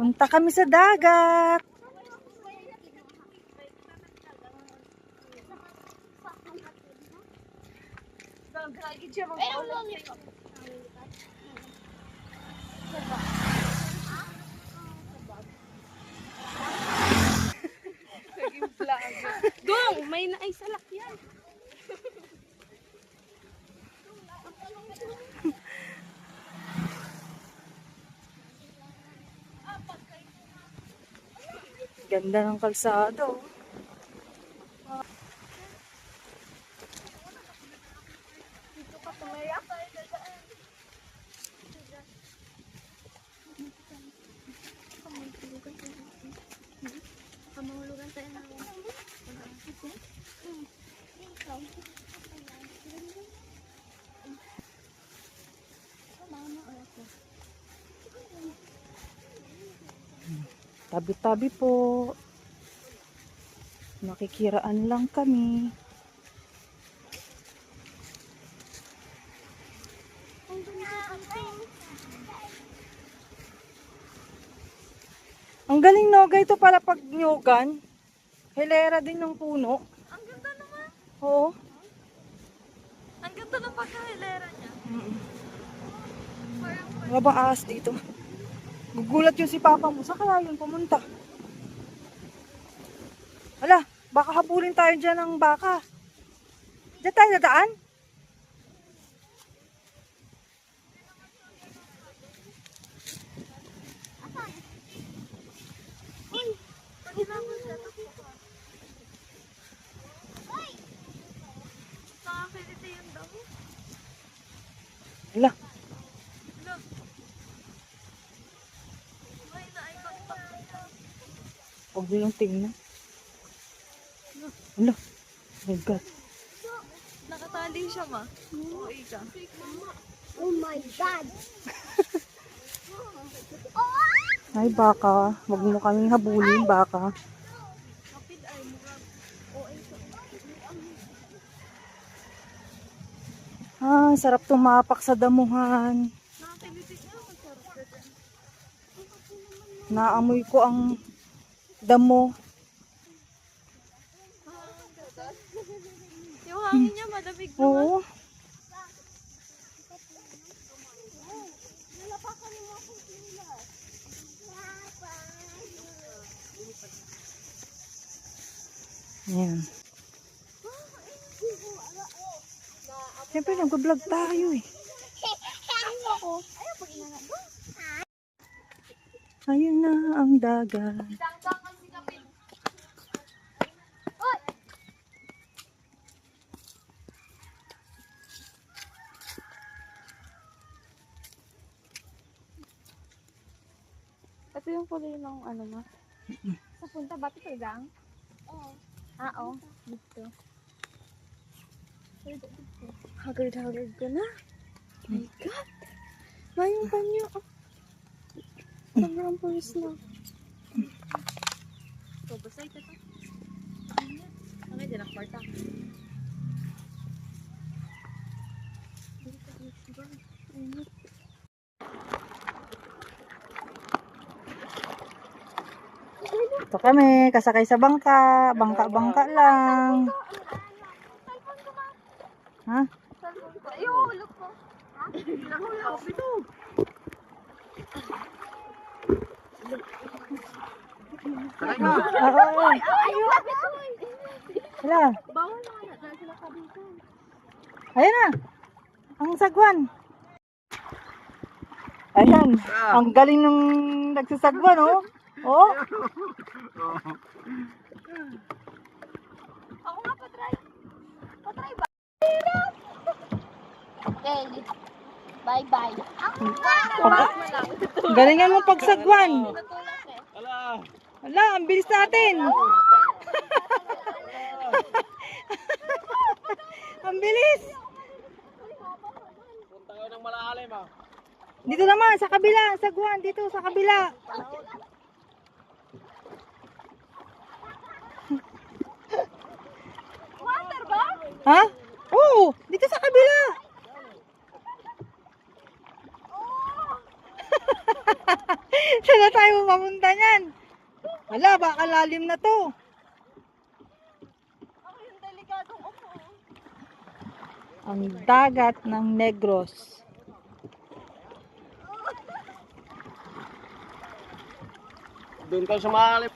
Punta kami sa dagat. Dong, may naisalak yan. Ganda ng kalsada. Oh. Kamahulugan tayo na. Tabi-tabi po. Nakikiraan lang kami. Ang galing no, ito pala pag nyugan. Hilera din ng puno. Ang ganda naman. Oo. Ang ganda ng pagkahilera niya. Wala bang ahas dito? Gugulat yung si Papa mo. Saan kaya yun pumunta? Hala, baka habulin tayo dyan ng baka. Diyan tayo dadaan? Nakakiliti yung damo. Hala, May na-icon pa. huwag mo yung tingnan. Hala, oh my God. Nakatali siya ma. Oo, ika. Oh my God! Ay, baka. Huwag mo kaming habulin, baka. Kapit ay murag. Ah, sarap tumapak sa damuhan. Nakakiliti niya. Masarap ka dyan. Naamoy ko ang damo. Yung hangin niya malamig naman. Oo. Ayan. Siyempre, nag-vlog tayo eh. Ayun na ang dagat. Ito yung kulay ng ano ma. Sa punta ba ito gang? Oo. Ah, oo. Dito. Hagard ko na. My God! Mayong panyo. Sobrang pulis na. So, basta ito to. Ano din ang kwarta? Ito kami, kasakay sa bangka. Bangka-bangka lang. Ha? Ayaw, hulog ko. Ha? Hulog ito. Oo. Hala. Bawal na kaya. Dahil sila kabitan. Ayan na. Ang sagwan. Ayan. Ang galing ng nagsasagwan, oh. Oh. Ako nga patry. Patry ba? Okay. Bye-bye. Galingan mo pagsagwan. Natulak eh. Hala, ang bilis natin. Ang bilis. Punta kayo ng malalim ah. Dito naman, sa kabila. Sagwan, dito sa kabila. Water ba? Ha? Oo, dito sa kabila. Saan na tayo mapunta niyan? Wala, baka lalim na to. Ako yung delikadong upo. Ang dagat ng Negros. Doon kayo sa malalim.